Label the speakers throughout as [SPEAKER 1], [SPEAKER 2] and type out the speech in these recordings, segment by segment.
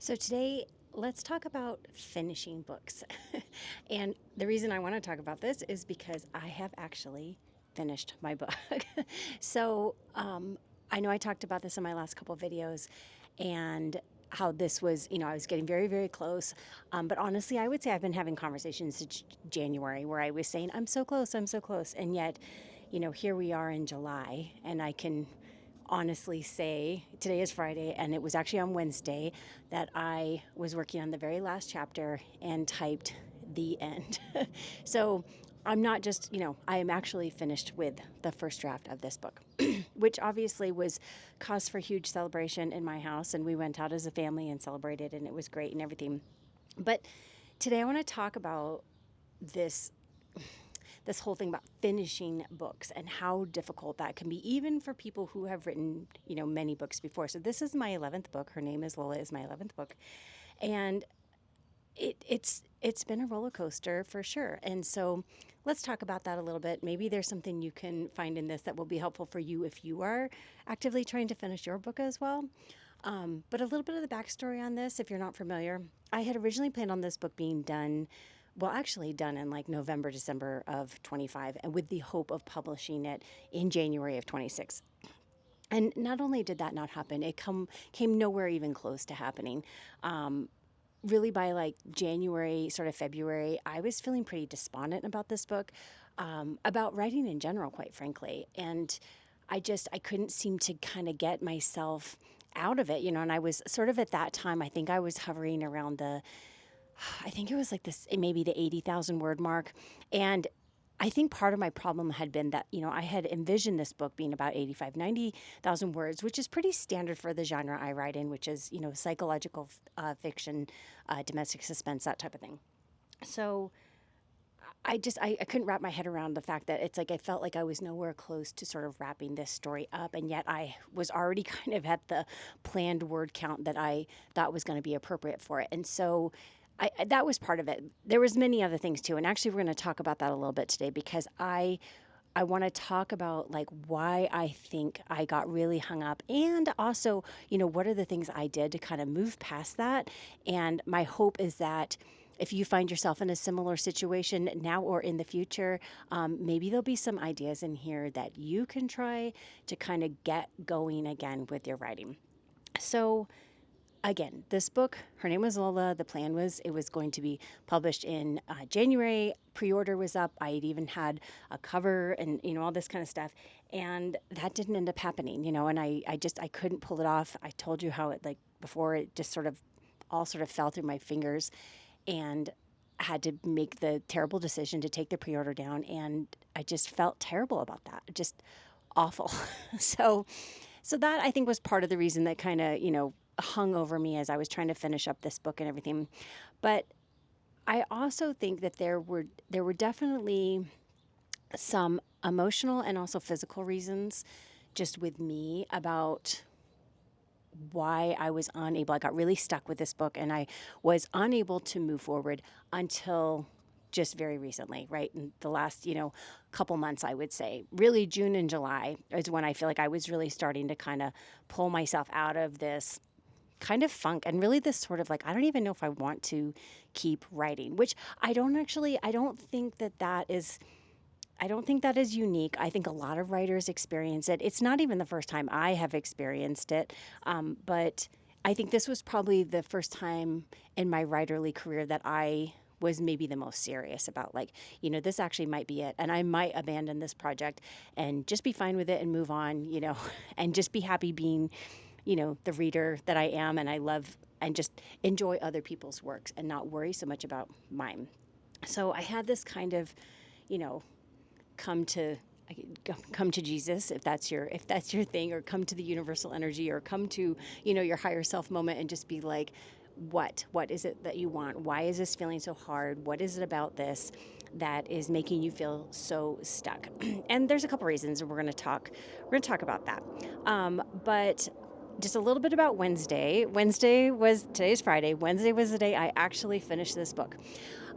[SPEAKER 1] So today, let's talk about finishing books. And the reason I want to talk about this is because I have actually finished my book. So I know I talked about this in my last couple of videos and how this was, I was getting very, very close. But honestly, I would say I've been having conversations since January where I was saying, I'm so close, I'm so close. And yet, here we are in July, and I can honestly say today is Friday, and it was actually on Wednesday that I was working on the very last chapter and typed the end. So I'm not just, I am actually finished with the first draft of this book, which obviously was cause for huge celebration in my house. And we went out as a family and celebrated, and it was great and everything. But today I want to talk about this this whole thing about finishing books and how difficult that can be, even for people who have written, many books before. So this is my 11th book. Her Name Is Lola is my 11th book. And it's been a roller coaster for sure. And so let's talk about that a little bit. Maybe there's something you can find in this that will be helpful for you if you are actively trying to finish your book as well. But a little bit of the backstory on this, if you're not familiar, I had originally planned on this book being done, well, actually done in like November, December of 25, and with the hope of publishing it in January of 26. And not only did that not happen, it came nowhere even close to happening. Really, by like January, sort of February, I was feeling pretty despondent about this book, about writing in general, quite frankly. And I couldn't seem to kind of get myself out of it, and I was sort of at that time, I think I was hovering around I think it was like this, maybe the 80,000 word mark. And I think part of my problem had been that, I had envisioned this book being about 85, 90,000 words, which is pretty standard for the genre I write in, which is, psychological fiction, domestic suspense, that type of thing. So I couldn't wrap my head around the fact that it's like I felt like I was nowhere close to sort of wrapping this story up. And yet I was already kind of at the planned word count that I thought was going to be appropriate for it. And so that was part of it. There was many other things too. And actually, we're going to talk about that a little bit today because I want to talk about like why I think I got really hung up, and also, what are the things I did to kind of move past that. And my hope is that if you find yourself in a similar situation now or in the future, maybe there'll be some ideas in here that you can try to kind of get going again with your writing. So, again, this book, Her Name Was Lola. The plan was it was going to be published in January. Pre-order was up. I had even had a cover and, all this kind of stuff. And that didn't end up happening, and I couldn't pull it off. I told you how it, like before, it just sort of all sort of fell through my fingers, and had to make the terrible decision to take the pre-order down. And I just felt terrible about that. Just awful. so, so that I think was part of the reason that kind of, hung over me as I was trying to finish up this book and everything. But I also think that there were definitely some emotional and also physical reasons just with me about why I was unable. I got really stuck with this book, and I was unable to move forward until just very recently, right? In the last, couple months, I would say. Really, June and July is when I feel like I was really starting to kind of pull myself out of this kind of funk, and really this sort of like, I don't even know if I want to keep writing, which I don't think that is unique. I think a lot of writers experience it. It's not even the first time I have experienced it, but I think this was probably the first time in my writerly career that I was maybe the most serious about, like, this actually might be it, and I might abandon this project and just be fine with it and move on, and just be happy being the reader that I am, and I love and just enjoy other people's works and not worry so much about mine. So I had this kind of, you know, come to come to Jesus, if that's your thing, or come to the universal energy, or come to, your higher self moment, and just be like, what is it that you want? Why is this feeling so hard? What is it about this that is making you feel so stuck? And there's a couple reasons, and we're going to talk about that. But just a little bit about Wednesday. Today's Friday. Wednesday was the day I actually finished this book.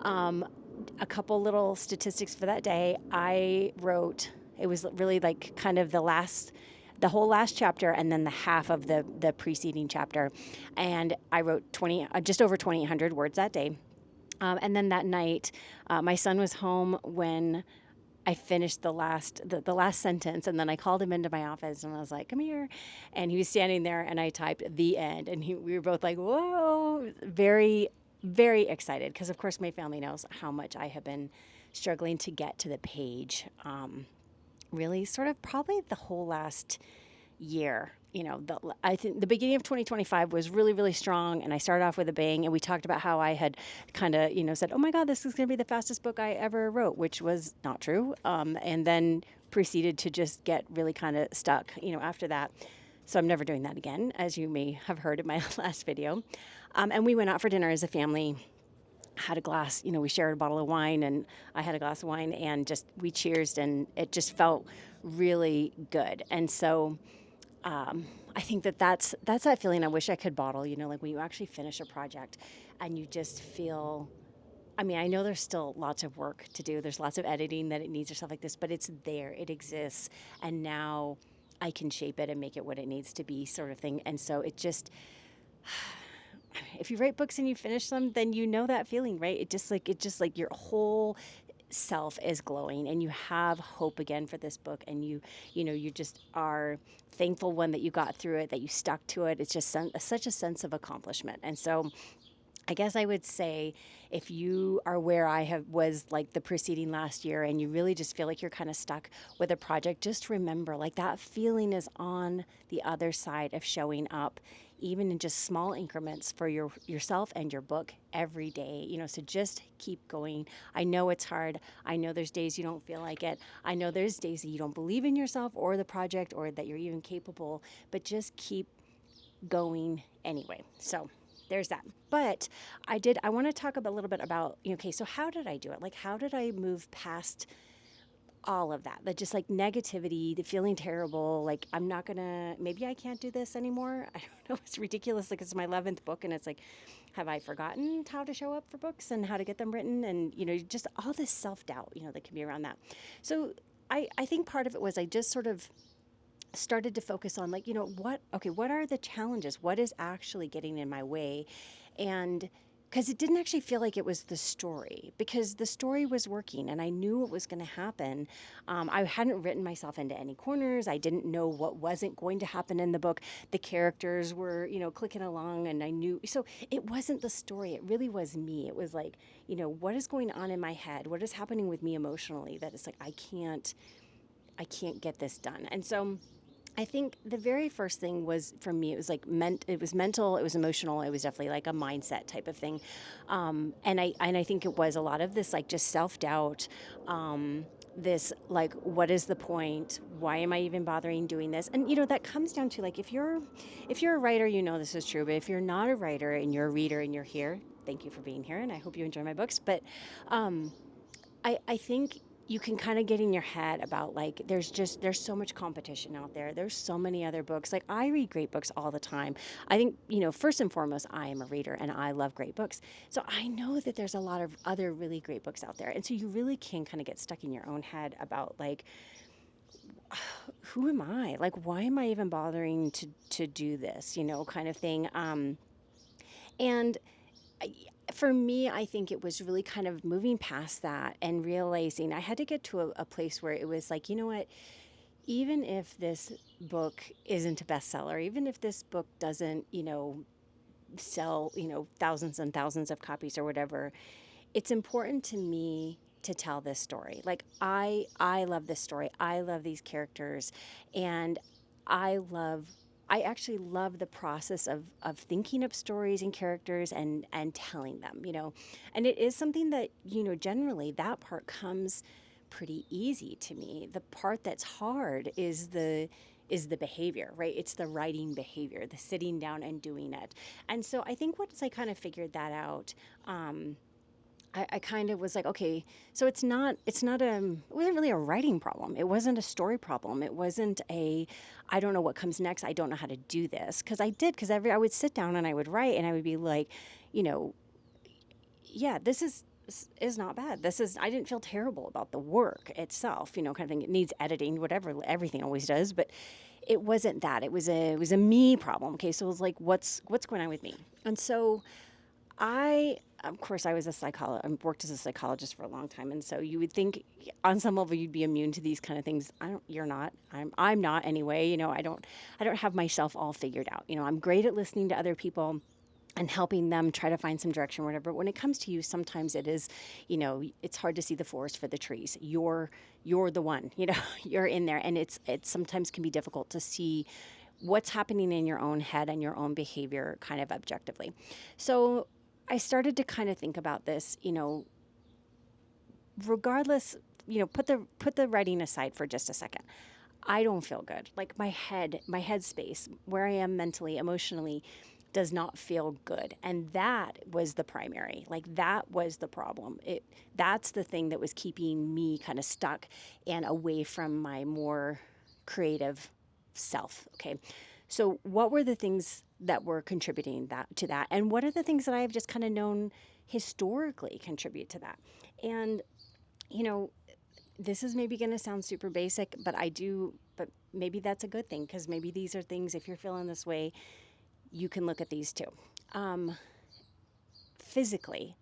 [SPEAKER 1] A couple little statistics for that day. I wrote, it was really like kind of the last the whole last chapter and then the half of the preceding chapter. And I wrote just over 2,800 words that day. And then that night, my son was home when I finished the last sentence, and then I called him into my office and I was like, "Come here," and he was standing there, and I typed the end, and we were both like, "Whoa!" Very, very excited because, of course, my family knows how much I have been struggling to get to the page. Really, sort of probably the whole last year. I think the beginning of 2025 was really, really strong, and I started off with a bang. And we talked about how I had kind of, said, "Oh my God, this is going to be the fastest book I ever wrote," which was not true. And then proceeded to just get really kind of stuck, after that. So I'm never doing that again, as you may have heard in my last video. And we went out for dinner as a family. Had a glass, we shared a bottle of wine, and I had a glass of wine, and we cheersed, and it just felt really good. And so I think that's that feeling I wish I could bottle, like when you actually finish a project and you just feel, I mean, I know there's still lots of work to do. There's lots of editing that it needs or stuff like this, but it's there, it exists. And now I can shape it and make it what it needs to be, sort of thing. And so it just, if you write books and you finish them, then you know that feeling, right? It just like your whole self is glowing, and you have hope again for this book, and you just are thankful that you got through it, that you stuck to it. It's just such a sense of accomplishment. And so I guess I would say, if you are where was like the preceding last year, and you really just feel like you're kind of stuck with a project, just remember, like, that feeling is on the other side of showing up, even in just small increments for yourself and your book every day. So just keep going. I know it's hard. I know there's days you don't feel like it. I know there's days that you don't believe in yourself or the project, or that you're even capable, but just keep going anyway. So there's that. But I want to talk a little bit about, okay, so how did I do it? Like, how did I move past all of that? The just like negativity, the feeling terrible, like maybe I can't do this anymore. I don't know. It's ridiculous. Like, it's my 11th book, and it's like, have I forgotten how to show up for books and how to get them written? And, just all this self-doubt, that can be around that. So I think part of it was I just sort of started to focus on, like, what are the challenges? What is actually getting in my way? And because it didn't actually feel like it was the story, because the story was working and I knew what was going to happen. I hadn't written myself into any corners. I didn't know what wasn't going to happen in the book. The characters were, clicking along, and I knew. So it wasn't the story. It really was me. It was like, what is going on in my head? What is happening with me emotionally that it's like, I can't get this done. And so I think the very first thing was, for me, it was like it was mental, it was emotional, it was definitely like a mindset type of thing. And I think it was a lot of this, like, just self-doubt, this, like, what is the point? Why am I even bothering doing this? And, that comes down to, like, if you're a writer, this is true, but if you're not a writer and you're a reader and you're here, thank you for being here, and I hope you enjoy my books. But I think you can kind of get in your head about, like, there's so much competition out there. There's so many other books. Like, I read great books all the time. I think, first and foremost, I am a reader and I love great books. So I know that there's a lot of other really great books out there. And so you really can kind of get stuck in your own head about, like, who am I? Like, why am I even bothering to do this, kind of thing. And for me, I think it was really kind of moving past that and realizing I had to get to a place where it was like, what, even if this book isn't a bestseller, even if this book doesn't, sell, thousands and thousands of copies or whatever, it's important to me to tell this story. Like, I love this story. I love these characters, and I actually love the process of thinking up stories and characters and telling them, and it is something that, generally that part comes pretty easy to me. The part that's hard is the behavior, right? It's the writing behavior, the sitting down and doing it. And so I think once I kind of figured that out, I kind of was like, okay, so it wasn't really a writing problem. It wasn't a story problem. It wasn't I don't know what comes next. I don't know how to do this. Because I would sit down and I would write, and I would be like, yeah, this is not bad. I didn't feel terrible about the work itself, kind of thing. It needs editing, whatever, everything always does. But it wasn't that. It was a me problem. Okay, so it was like, what's going on with me? And so of course, I was a psychologist. I worked as a psychologist for a long time, and so you would think, on some level, you'd be immune to these kind of things. I don't. You're not. I'm not anyway. I don't have myself all figured out. I'm great at listening to other people and helping them try to find some direction or whatever. But when it comes to you, sometimes it is, it's hard to see the forest for the trees. You're the one. You're in there, and it sometimes can be difficult to see what's happening in your own head and your own behavior kind of objectively. So I started to kind of think about this, regardless, put the writing aside for just a second. I don't feel good. Like my headspace, where I am mentally, emotionally, does not feel good. And that was the primary. Like that was the problem. That's the thing that was keeping me kind of stuck and away from my more creative self. Okay. So what were the things that were contributing to that? And what are the things that I have just kind of known historically contribute to that? And, you know, this is maybe going to sound super basic, but maybe that's a good thing, because maybe these are things, if you're feeling this way, you can look at these too. Um, Physically,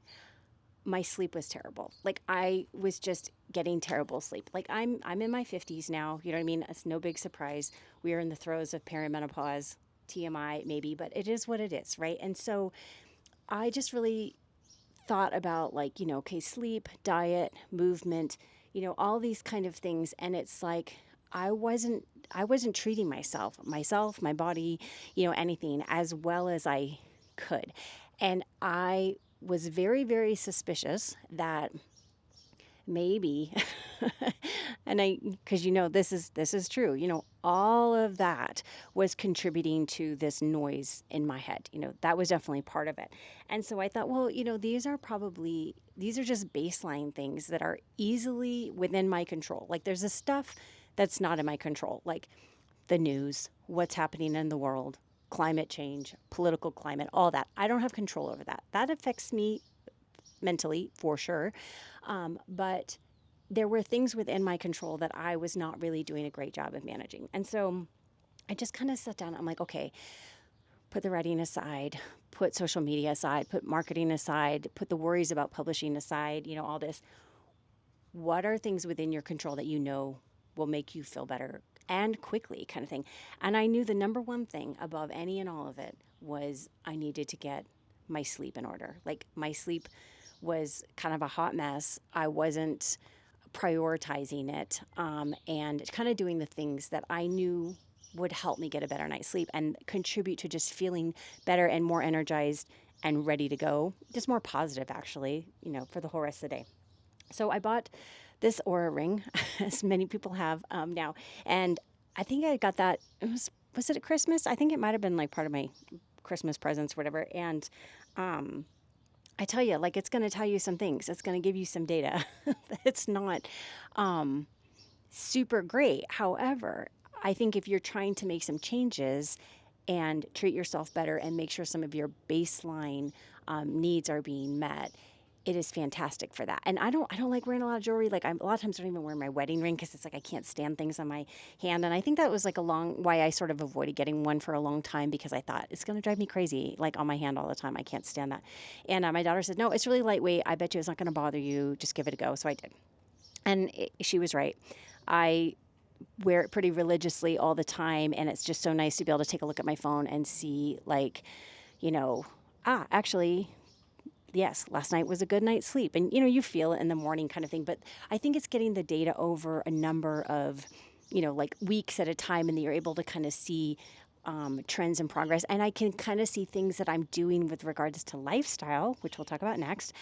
[SPEAKER 1] my sleep was terrible. Like I was just getting terrible sleep. Like I'm in my 50s now, you know what I mean? It's no big surprise. We are in the throes of perimenopause, TMI maybe, but it is what it is, right? And so I just really thought about, like, okay, sleep, diet, movement, all these kind of things, and it's like I wasn't treating myself, my body, anything as well as I could. And I was very, very suspicious that maybe, because this is true, all of that was contributing to this noise in my head. That was definitely part of it. And so I thought, well, these are just baseline things that are easily within my control. Like there's this stuff that's not in my control, like the news, what's happening in the world, climate change, political climate, all that. I don't have control over that. That affects me mentally for sure. But there were things within my control that I was not really doing a great job of managing. And so I just kind of sat down. I'm like, okay, put the writing aside, put social media aside, put marketing aside, put the worries about publishing aside, all this. What are things within your control that will make you feel better and quickly, kind of thing? And I knew the number one thing above any and all of it was I needed to get my sleep in order. Like my sleep was kind of a hot mess. I wasn't prioritizing it, and kind of doing the things that I knew would help me get a better night's sleep and contribute to just feeling better and more energized and ready to go, just more positive actually, for the whole rest of the day. So I bought this Aura ring, as many people have now, and I think I got that. Was it at Christmas? I think it might have been like part of my Christmas presents, whatever. And I tell you, like, it's going to tell you some things. It's going to give you some data. It's not super great. However, I think if you're trying to make some changes and treat yourself better and make sure some of your baseline needs are being met, it is fantastic for that. And I don't like wearing a lot of jewelry. Like a lot of times I don't even wear my wedding ring because it's like I can't stand things on my hand. And I think that was like why I sort of avoided getting one for a long time, because I thought it's going to drive me crazy, like on my hand all the time. I can't stand that. And my daughter said, no, it's really lightweight. I bet you it's not going to bother you. Just give it a go. So I did. And she was right. I wear it pretty religiously all the time. And it's just so nice to be able to take a look at my phone and see, like, actually, yes, last night was a good night's sleep. And, you feel it in the morning, kind of thing. But I think it's getting the data over a number of, like weeks at a time, and that you're able to kind of see trends and progress. And I can kind of see things that I'm doing with regards to lifestyle, which we'll talk about next,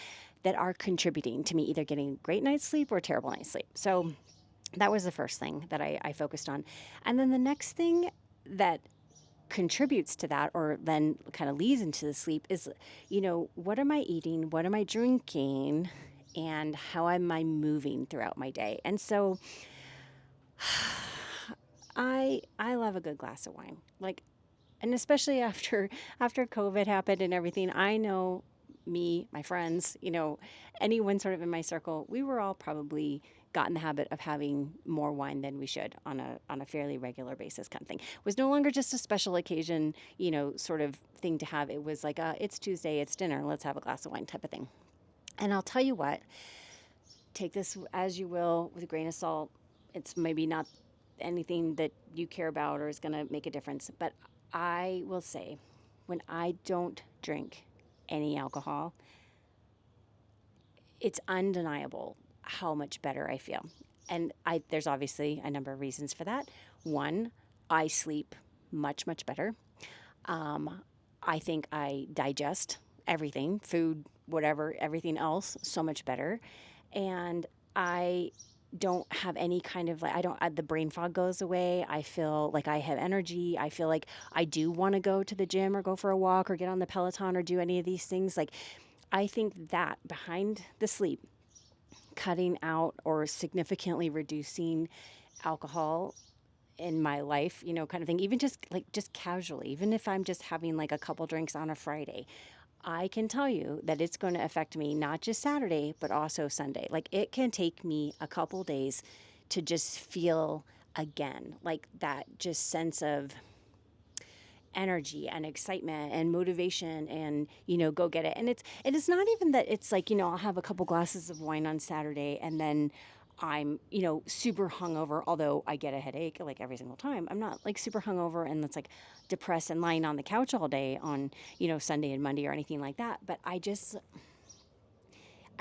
[SPEAKER 1] that are contributing to me either getting great night's sleep or terrible night's sleep. So that was the first thing that I focused on. And then the next thing that contributes to that, or then kind of leads into the sleep, is, what am I eating? What am I drinking? And how am I moving throughout my day? And so I love a good glass of wine. Like, and especially after COVID happened and everything, I know me, my friends, anyone sort of in my circle, we were all probably got in the habit of having more wine than we should on a fairly regular basis kind of thing. It was no longer just a special occasion, sort of thing to have. It was like, it's Tuesday, it's dinner, let's have a glass of wine type of thing. And I'll tell you what, take this as you will with a grain of salt. It's maybe not anything that you care about or is going to make a difference. But I will say, when I don't drink any alcohol, it's undeniable how much better I feel. And there's obviously a number of reasons for that. One, I sleep much, much better. I think I digest everything, food, whatever, everything else, so much better. And I don't have any kind of like, the brain fog goes away. I feel like I have energy. I feel like I do want to go to the gym or go for a walk or get on the Peloton or do any of these things. Like, I think that behind the sleep, cutting out or significantly reducing alcohol in my life, kind of thing, even just casually, even if I'm just having like a couple drinks on a Friday, I can tell you that it's going to affect me not just Saturday, but also Sunday. Like, it can take me a couple days to just feel again, like that just sense of energy and excitement and motivation and go get it. And it's not even that it's like, I'll have a couple glasses of wine on Saturday and then I'm super hungover, although I get a headache like every single time. I'm not like super hungover and it's like depressed and lying on the couch all day on Sunday and Monday or anything like that. But I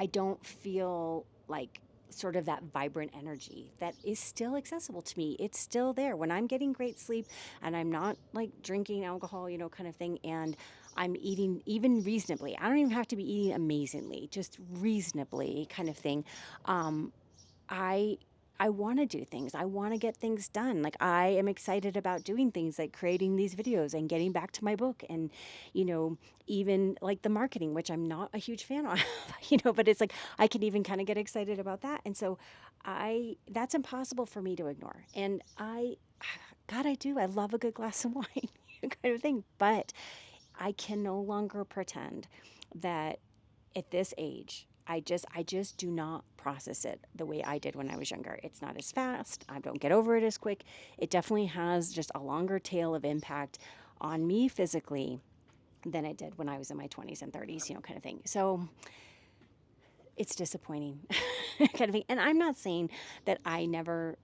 [SPEAKER 1] don't feel like sort of that vibrant energy that is still accessible to me. It's still there when I'm getting great sleep and I'm not like drinking alcohol, kind of thing. And I'm eating even reasonably. I don't even have to be eating amazingly, just reasonably kind of thing. I I want to do things. I want to get things done. Like, I am excited about doing things like creating these videos and getting back to my book and, even like the marketing, which I'm not a huge fan of, but it's like I can even kind of get excited about that. And so that's impossible for me to ignore. And God, I love a good glass of wine kind of thing. But I can no longer pretend that at this age, I just do not process it the way I did when I was younger. It's not as fast. I don't get over it as quick. It definitely has just a longer tail of impact on me physically than it did when I was in my 20s and 30s, kind of thing. So it's disappointing kind of thing. And I'm not saying that I never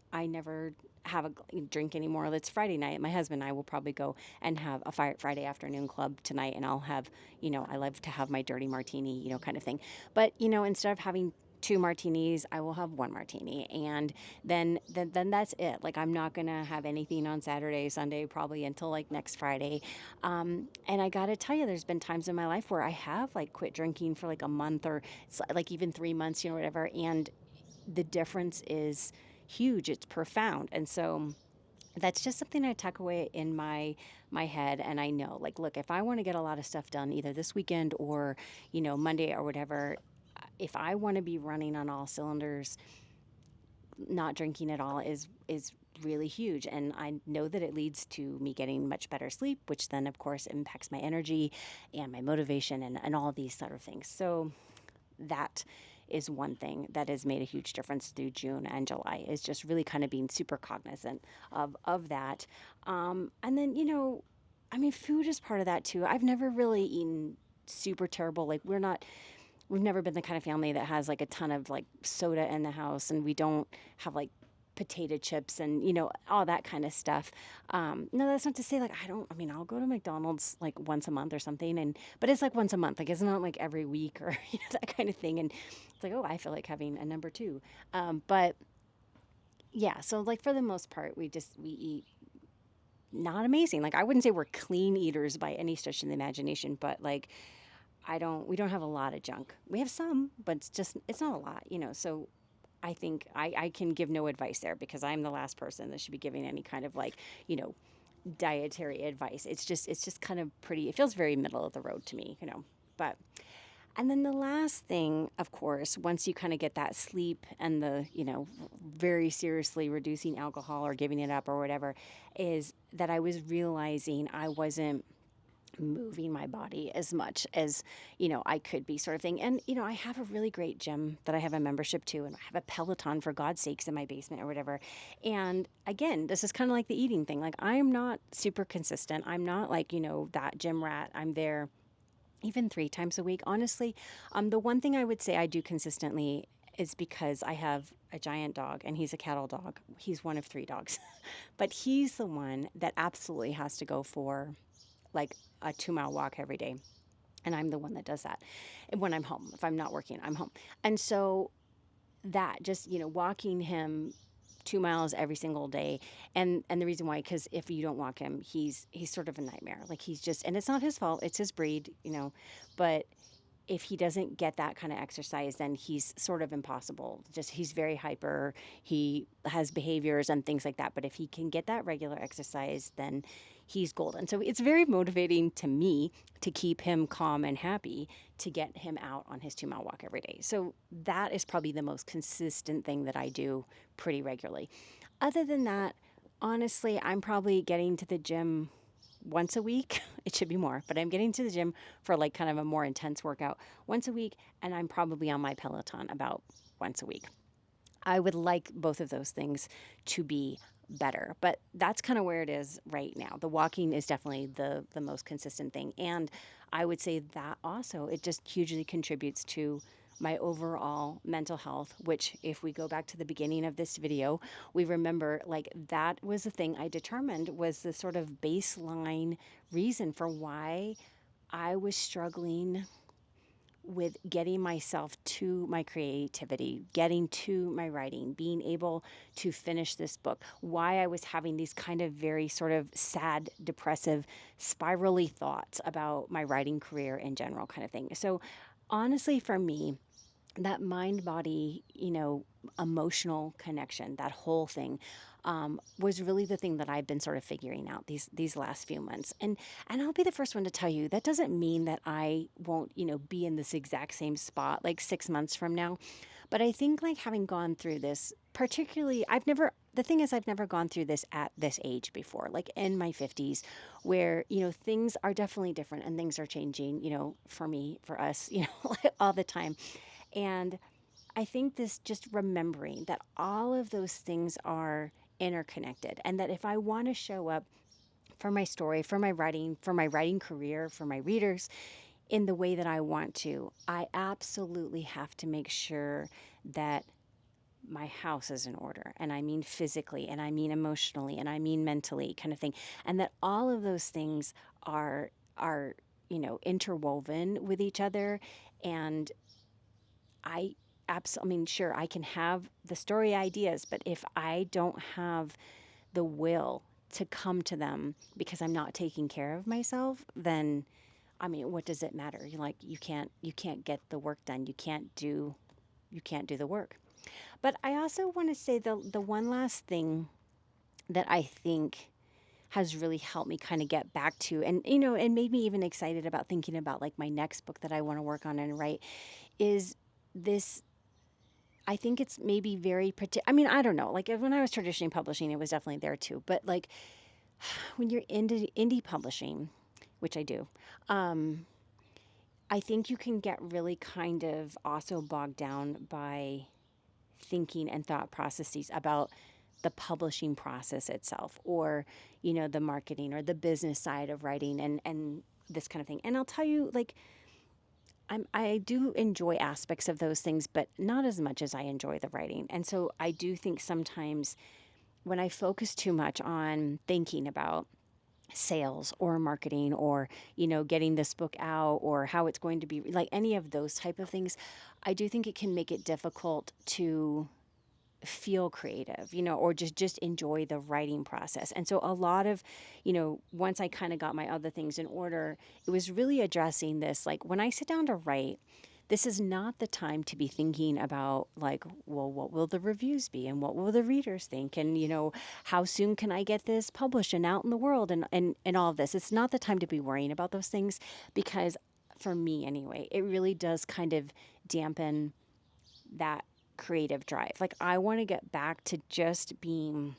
[SPEAKER 1] have a drink anymore. It's Friday night. My husband and I will probably go and have a Friday afternoon club tonight, and I'll have, I love to have my dirty martini, kind of thing. But, instead of having two martinis, I will have one martini, and then that's it. Like, I'm not gonna have anything on Saturday, Sunday, probably until like next Friday. And I gotta tell you, there's been times in my life where I have like quit drinking for like a month or like even 3 months, whatever, and the difference is huge. It's profound. And so that's just something I tuck away in my head. And I know, like, look, if I want to get a lot of stuff done either this weekend or Monday or whatever, if I want to be running on all cylinders, not drinking at all is really huge. And I know that it leads to me getting much better sleep, which then of course impacts my energy and my motivation and all these sort of things. So that is one thing that has made a huge difference through June and July, is just really kind of being super cognizant of that. And then, I mean, food is part of that too. I've never really eaten super terrible. Like, we've never been the kind of family that has like a ton of like soda in the house, and we don't have like potato chips and all that kind of stuff. No, that's not to say like I'll go to McDonald's like once a month or something, but it's like once a month. Like, it's not like every week or that kind of thing. And it's like, oh, I feel like having a number two. But yeah, so like for the most part, we eat not amazing. Like, I wouldn't say we're clean eaters by any stretch of the imagination, but like we don't have a lot of junk. We have some, but it's not a lot, So I think I can give no advice there, because I'm the last person that should be giving any kind of like, dietary advice. It's just kind of pretty, it feels very middle of the road to me, But and then the last thing, of course, once you kind of get that sleep and the, very seriously reducing alcohol or giving it up or whatever, is that I was realizing I wasn't moving my body as much as, I could be, sort of thing. And, I have a really great gym that I have a membership to, and I have a Peloton, for God's sakes, in my basement or whatever. And again, this is kind of like the eating thing. Like, I'm not super consistent. I'm not like, that gym rat. I'm there even 3 times a week. Honestly, the one thing I would say I do consistently is because I have a giant dog, and he's a cattle dog. He's one of 3 dogs, but he's the one that absolutely has to go for like a 2 mile walk every day. And I'm the one that does that when I'm home. If I'm not working, I'm home. And so that just, walking him 2 miles every single day. And the reason why, because if you don't walk him, he's sort of a nightmare. Like, he's just, and it's not his fault, it's his breed, but if he doesn't get that kind of exercise, then he's sort of impossible. Just, he's very hyper. He has behaviors and things like that. But if he can get that regular exercise, then he's golden. So it's very motivating to me to keep him calm and happy, to get him out on his 2 mile walk every day. So that is probably the most consistent thing that I do pretty regularly. Other than that, honestly, I'm probably getting to the gym once a week. It should be more, but I'm getting to the gym for like kind of a more intense workout once a week, and I'm probably on my Peloton about once a week. I would like both of those things to be better, but that's kind of where it is right now. The walking is definitely the most consistent thing, and I would say that also it just hugely contributes to my overall mental health, which, if we go back to the beginning of this video, we remember like that was the thing I determined was the sort of baseline reason for why I was struggling with getting myself to my creativity, getting to my writing, being able to finish this book, why I was having these kind of very sort of sad, depressive, spirally thoughts about my writing career in general, kind of thing. So, honestly, for me, that mind body, emotional connection, that whole thing, was really the thing that I've been sort of figuring out these last few months. And I'll be the first one to tell you that doesn't mean that I won't, be in this exact same spot like 6 months from now. But I think, like, having gone through this, particularly, the thing is, I've never gone through this at this age before, like in my 50s, where, things are definitely different and things are changing, for me, for us, all the time. And I think this, just remembering that all of those things are interconnected, and that if I want to show up for my story, for my writing career, for my readers in the way that I want to, I absolutely have to make sure that my house is in order. And I mean physically, and I mean emotionally, and I mean mentally, kind of thing. And that all of those things are interwoven with each other. And I I mean, sure, I can have the story ideas, but if I don't have the will to come to them because I'm not taking care of myself, then, I mean, what does it matter? You're like, you can't get the work done. You can't do the work. But I also want to say the one last thing that I think has really helped me kind of get back to, and made me even excited about thinking about like my next book that I want to work on and write, is this. I think it's maybe I mean, I don't know. Like, when I was traditionally publishing, it was definitely there too. But like, when you're into indie publishing, which I do, um, I think you can get really kind of also bogged down by thinking and thought processes about the publishing process itself, or, the marketing or the business side of writing, and this kind of thing. And I'll tell you, like, I do enjoy aspects of those things, but not as much as I enjoy the writing. And so I do think sometimes when I focus too much on thinking about sales or marketing, or, getting this book out, or how it's going to be, like any of those type of things, I do think it can make it difficult to feel creative, or just enjoy the writing process. And so a lot of, once I kind of got my other things in order, it was really addressing this. Like, when I sit down to write, this is not the time to be thinking about, like, well, what will the reviews be, and what will the readers think, and, how soon can I get this published and out in the world, and all of this. It's not the time to be worrying about those things, because, for me anyway, it really does kind of dampen that creative drive. Like, I want to get back to just being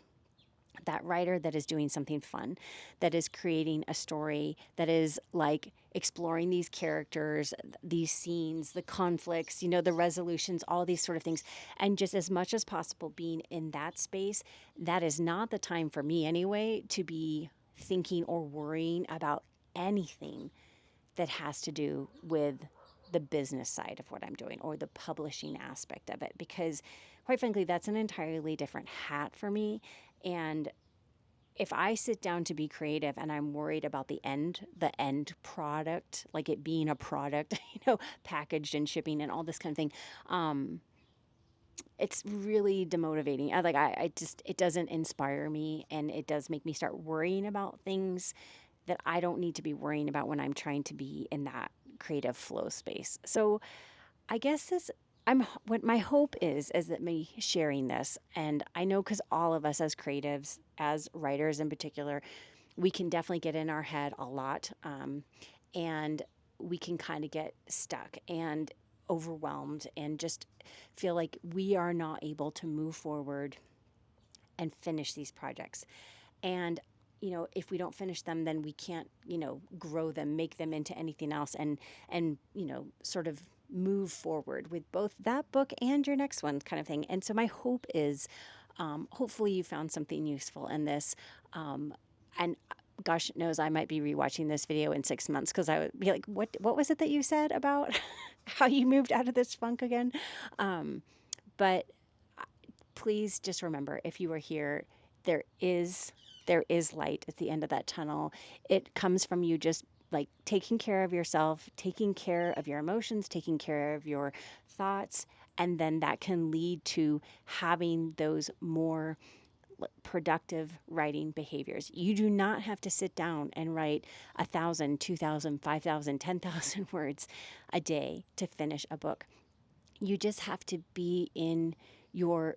[SPEAKER 1] that writer that is doing something fun, that is creating a story, that is like exploring these characters, these scenes, the conflicts, the resolutions, all these sort of things. And just as much as possible being in that space, that is not the time for me anyway to be thinking or worrying about anything that has to do with the business side of what I'm doing or the publishing aspect of it, because quite frankly, that's an entirely different hat for me. And if I sit down to be creative and I'm worried about the end product, like it being a product, packaged and shipping and all this kind of thing, um, it's really demotivating. I just, it doesn't inspire me, and it does make me start worrying about things that I don't need to be worrying about when I'm trying to be in that creative flow space. So I guess what my hope is that me sharing this, and I know because all of us as creatives, as writers in particular, we can definitely get in our head a lot, and we can kind of get stuck and overwhelmed and just feel like we are not able to move forward and finish these projects. And if we don't finish them, then we can't, grow them, make them into anything else, and sort of move forward with both that book and your next one, kind of thing. And so my hope is, hopefully, you found something useful in this. And gosh knows I might be rewatching this video in 6 months because I would be like, what was it that you said about how you moved out of this funk again? But please just remember, if you are here, there is there is light at the end of that tunnel. It comes from you just like taking care of yourself, taking care of your emotions, taking care of your thoughts, and then that can lead to having those more productive writing behaviors. You do not have to sit down and write 1,000, 2,000, 5,000, 10,000 words a day to finish a book. You just have to be in your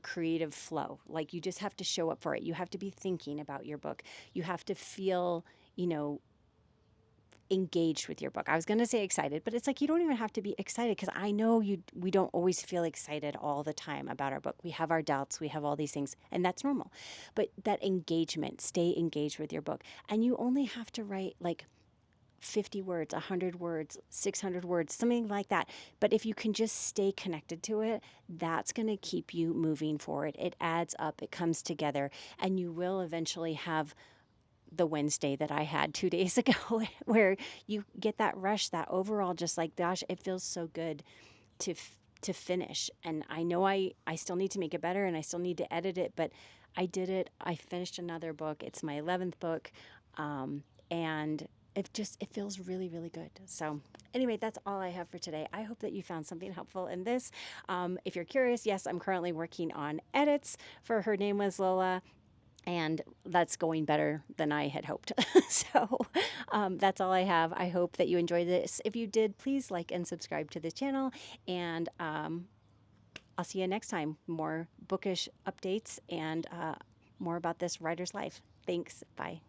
[SPEAKER 1] creative flow. Like, you just have to show up for it. You have to be thinking about your book. You have to feel, you know, engaged with your book. I was going to say excited, but it's like you don't even have to be excited, because I know we don't always feel excited all the time about our book. We have our doubts, we have all these things, and that's normal. But that engagement, stay engaged with your book. And you only have to write like 50 words, 100 words, 600 words, something like that. But if you can just stay connected to it, that's going to keep you moving forward. It adds up, it comes together, and you will eventually have the Wednesday that I had 2 days ago, where you get that rush, that overall, just like, gosh, it feels so good to finish. And I know I still need to make it better, and I still need to edit it, but I did it. I finished another book. It's my 11th book. And it feels really, really good. So anyway, that's all I have for today. I hope that you found something helpful in this. If you're curious, yes, I'm currently working on edits for Her Name Was Lola, and that's going better than I had hoped. So that's all I have. I hope that you enjoyed this. If you did, please like and subscribe to the channel, and I'll see you next time. More bookish updates and more about this writer's life. Thanks. Bye.